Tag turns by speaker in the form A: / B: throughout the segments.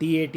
A: TAT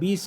A: 20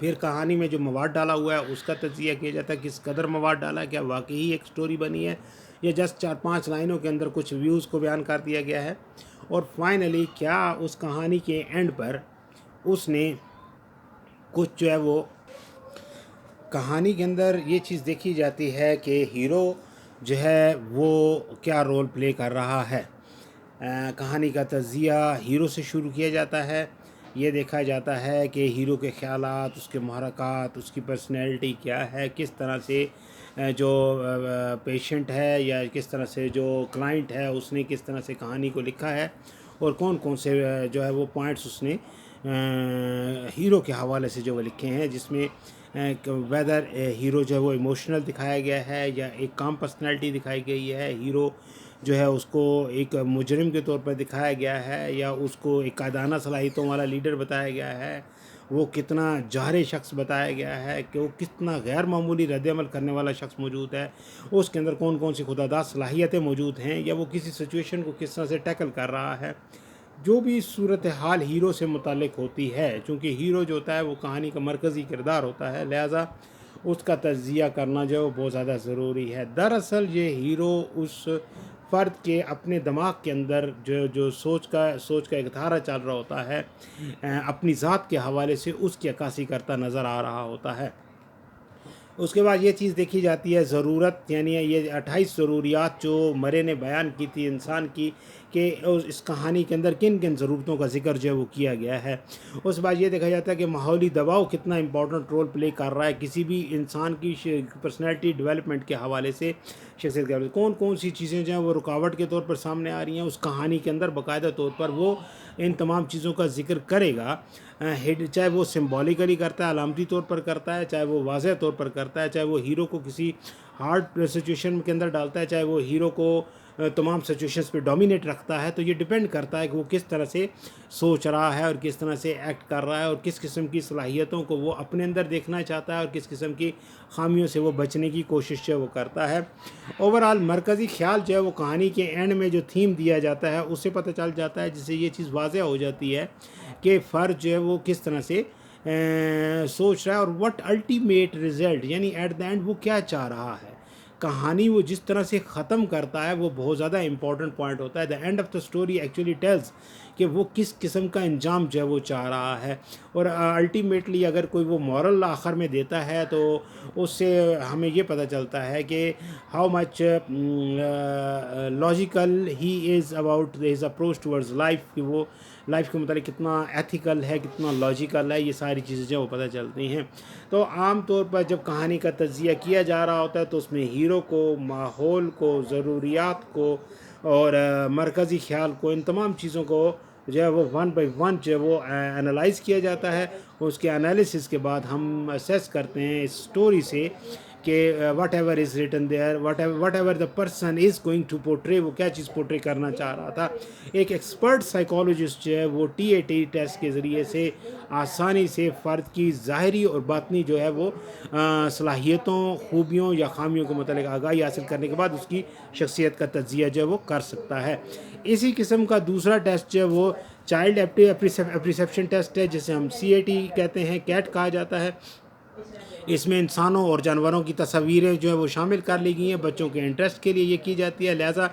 A: پھر کہانی میں جو مواد ڈالا ہوا ہے اس کا تجزیہ کیا جاتا ہے، کس قدر مواد ڈالا ہے، کیا واقعی ایک سٹوری بنی ہے یا جسٹ 4-5 لائنوں کے اندر کچھ ویوز کو بیان کر دیا گیا ہے، اور فائنلی کیا اس کہانی کے اینڈ پر اس نے کچھ جو ہے وہ کہانی کے اندر یہ چیز دیکھی جاتی ہے کہ ہیرو جو ہے وہ کیا رول پلے کر رہا ہے۔ کہانی کا تجزیہ ہیرو سے شروع کیا جاتا ہے، یہ دیکھا جاتا ہے کہ ہیرو کے خیالات، اس کے محرکات، اس کی پرسنالٹی کیا ہے، کس طرح سے جو پیشنٹ ہے یا کس طرح سے جو کلائنٹ ہے اس نے کس طرح سے کہانی کو لکھا ہے، اور کون کون سے جو ہے وہ پوائنٹس اس نے ہیرو کے حوالے سے جو وہ لکھے ہیں، جس میں ویدر ہیرو جو ہے وہ ایموشنل دکھایا گیا ہے یا ایک کام پرسنالٹی دکھائی گئی ہے، ہیرو جو ہے اس کو ایک مجرم کے طور پر دکھایا گیا ہے یا اس کو ایک قائدانہ صلاحیتوں والا لیڈر بتایا گیا ہے، وہ کتنا جارح شخص بتایا گیا ہے کہ وہ کتنا غیر معمولی رد عمل کرنے والا شخص موجود ہے، اس کے اندر کون کون سی خداداد صلاحیتیں موجود ہیں، یا وہ کسی سچویشن کو کس طرح سے ٹیکل کر رہا ہے۔ جو بھی صورتحال ہیرو سے متعلق ہوتی ہے، چونکہ ہیرو جو ہوتا ہے وہ کہانی کا مرکزی کردار ہوتا ہے، لہٰذا اس کا تجزیہ کرنا جو ہے بہت زیادہ ضروری ہے۔ دراصل یہ ہیرو اس فرد کے اپنے دماغ کے اندر جو سوچ کا ایک دھارا چل رہا ہوتا ہے، اپنی ذات کے حوالے سے اس کی عکاسی کرتا نظر آ رہا ہوتا ہے۔ اس کے بعد یہ چیز دیکھی جاتی ہے ضرورت، یعنی یہ 28 ضروریات جو مرے نے بیان کی تھی انسان کی، کہ اس کہانی کے اندر کن کن ضرورتوں کا ذکر جو ہے وہ کیا گیا ہے۔ اس کے بعد یہ دیکھا جاتا ہے کہ ماحولی دباؤ کتنا امپورٹنٹ رول پلے کر رہا ہے کسی بھی انسان کی پرسنالٹی ڈیولپمنٹ کے حوالے سے، شخصیت کے حوالے سے کون کون سی چیزیں جو ہیں وہ رکاوٹ کے طور پر سامنے آ رہی ہیں، اس کہانی کے اندر باقاعدہ طور پر وہ ان تمام چیزوں کا ذکر کرے گا، چاہے وہ سمبولیکلی کرتا ہے، علامتی طور پر کرتا ہے، چاہے وہ واضح طور پر کرتا ہے، چاہے وہ ہیرو کو کسی ہارڈ سچویشن کے اندر ڈالتا ہے، چاہے وہ ہیرو کو تمام سچویشنز پہ ڈومینیٹ رکھتا ہے، تو یہ ڈیپینڈ کرتا ہے کہ وہ کس طرح سے سوچ رہا ہے اور کس طرح سے ایکٹ کر رہا ہے اور کس قسم کی صلاحیتوں کو وہ اپنے اندر دیکھنا چاہتا ہے اور کس قسم کی خامیوں سے وہ بچنے کی کوشش جو وہ کرتا ہے۔ اوورآل مرکزی خیال جو ہے وہ کہانی کے اینڈ میں جو تھیم دیا جاتا ہے اس سے پتہ چل جاتا ہے، جس سے یہ چیز واضح ہو جاتی ہے کہ فرد جو ہے وہ کس طرح سے سوچ رہا ہے اور وٹ الٹیمیٹ رزلٹ، یعنی ایٹ دا اینڈ وہ کیا چاہ رہا ہے۔ کہانی وہ جس طرح سے ختم کرتا ہے وہ بہت زیادہ امپورٹنٹ پوائنٹ ہوتا ہے۔ دا and of the story actually tells کہ وہ کس قسم کا انجام جو ہے وہ چاہ رہا ہے، اور الٹیمیٹلی اگر کوئی وہ مورل آخر میں دیتا ہے تو اس سے ہمیں یہ پتہ چلتا ہے کہ how much logical he is about his approach towards life, کہ وہ لائف کے متعلق کتنا ایتھیکل ہے، کتنا لاجیکل ہے، یہ ساری چیزیں جو وہ پتہ چلتی ہیں۔ تو عام طور پر جب کہانی کا تجزیہ کیا جا رہا ہوتا ہے تو اس میں ہیرو کو، ماحول کو، ضروریات کو اور مرکزی خیال کو، ان تمام چیزوں کو جو ہے وہ ون بائی ون جو ہے وہ انالائز کیا جاتا ہے۔ اس کے انالیسس کے بعد ہم اسیس کرتے ہیں اس سٹوری سے کہ whatever is written there, whatever the person is going to portray, وہ کیا چیز پورٹرے کرنا چاہ رہا تھا۔ ایک ایکسپرٹ سائیکالوجسٹ جو ہے وہ TAT ٹیسٹ کے ذریعے سے آسانی سے فرد کی ظاہری اور باطنی جو ہے وہ صلاحیتوں، خوبیوں یا خامیوں کے متعلق آگاہی حاصل کرنے کے بعد اس کی شخصیت کا تجزیہ جو ہے وہ کر سکتا ہے۔ اسی قسم کا دوسرا ٹیسٹ جو ہے وہ چائلڈ اپریسیپشن ٹیسٹ ہے، جسے ہم CAT کہتے ہیں، کیٹ کہا جاتا ہے۔ اس میں انسانوں اور جانوروں کی تصاویریں جو ہیں وہ شامل کر لی گئی ہیں، بچوں کے انٹرسٹ کے لیے یہ کی جاتی ہے، لہٰذا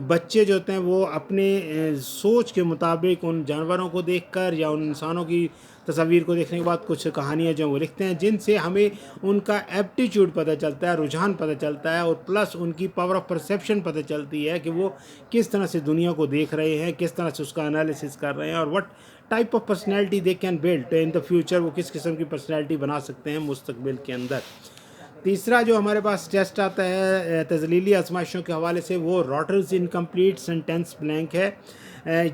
A: بچے جو ہوتے ہیں وہ اپنے سوچ کے مطابق ان جانوروں کو دیکھ کر یا ان انسانوں کی تصاویر کو دیکھنے کے بعد کچھ کہانیاں جو وہ لکھتے ہیں، جن سے ہمیں ان کا ایپٹیچیوڈ پتہ چلتا ہے، رجحان پتہ چلتا ہے، اور پلس ان کی پاور آف پرسیپشن پتہ چلتی ہے کہ وہ کس طرح سے دنیا کو دیکھ رہے ہیں، کس طرح سے اس کا انالیسس کر رہے ہیں، اور what type of personality they can build in the future, وہ کس قسم کی پرسنالٹی بنا سکتے ہیں مستقبل کے اندر۔ تیسرا جو ہمارے پاس ٹیسٹ آتا ہے تزلیلی آزمائشوں کے حوالے سے، وہ راٹرز انکمپلیٹ سینٹینس بلینک ہے،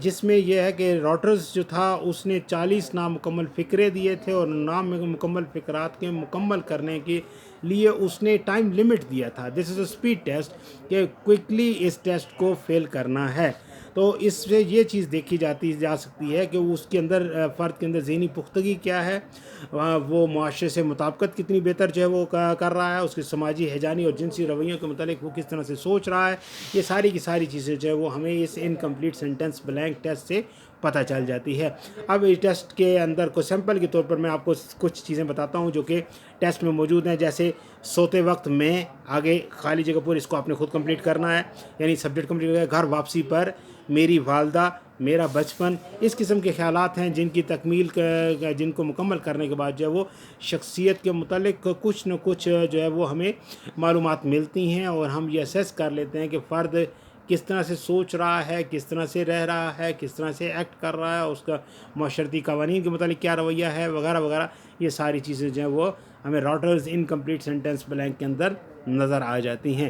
A: جس میں یہ ہے کہ راٹرز جو تھا اس نے 40 نامکمل فقرے دیے تھے، اور نامکمل فقرات کے مکمل کرنے کے لیے اس نے ٹائم لمٹ دیا تھا۔ دس از اے اسپیڈ ٹیسٹ، کہ کوئکلی اس ٹیسٹ کو فیل کرنا ہے۔ تو اس سے یہ چیز دیکھی جا سکتی ہے کہ اس کے اندر فرد کے اندر ذہنی پختگی کیا ہے، وہ معاشرے سے مطابقت کتنی بہتر جو ہے وہ کر رہا ہے، اس کی سماجی ہیجانی اور جنسی رویوں کے متعلق وہ کس طرح سے سوچ رہا ہے، یہ ساری کی ساری چیزیں جو ہے وہ ہمیں اس انکمپلیٹ سینٹینس بلینک ٹیسٹ سے پتہ چل جاتی ہے۔ اب اس ٹیسٹ کے اندر کو سیمپل کے طور پر میں آپ کو کچھ چیزیں بتاتا ہوں جو کہ ٹیسٹ میں موجود ہیں، جیسے سوتے وقت میں آگے خالی جگہ پر اس کو آپ نے خود کمپلیٹ کرنا ہے، یعنی سبجیکٹ کمپلیٹ کرنا ہے۔ گھر واپسی پر میری والدہ، میرا بچپن، اس قسم کے خیالات ہیں جن کی تکمیل جن کو مکمل کرنے کے بعد جو ہے وہ شخصیت کے متعلق کچھ نہ کچھ جو ہے وہ ہمیں معلومات ملتی ہیں، اور ہم یہ اسیس کر لیتے ہیں کہ فرد کس طرح سے سوچ رہا ہے، کس طرح سے رہ رہا ہے، کس طرح سے ایکٹ کر رہا ہے، اس کا معاشرتی قوانین کے متعلق کیا رویہ ہے وغیرہ وغیرہ۔ یہ ساری چیزیں جو ہیں وہ ہمیں راٹرز انکمپلیٹ سینٹنس بلینک کے اندر نظر آ جاتی ہیں۔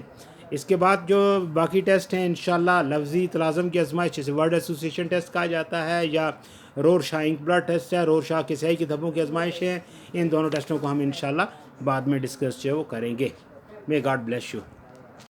A: اس کے بعد جو باقی ٹیسٹ ہیں انشاءاللہ لفظی تلازم کی آزمائش، جسے ورڈ ایسوسیشن ٹیسٹ کہا جاتا ہے، یا رورشاہ انک بلڈ ٹیسٹ ہے، رورشاہ کے سیاہی کی دھبوں کی آزمائش ہے، ان دونوں ٹیسٹوں کو ہم انشاءاللہ بعد میں ڈسکس جو ہے وہ کریں گے۔ May God bless you.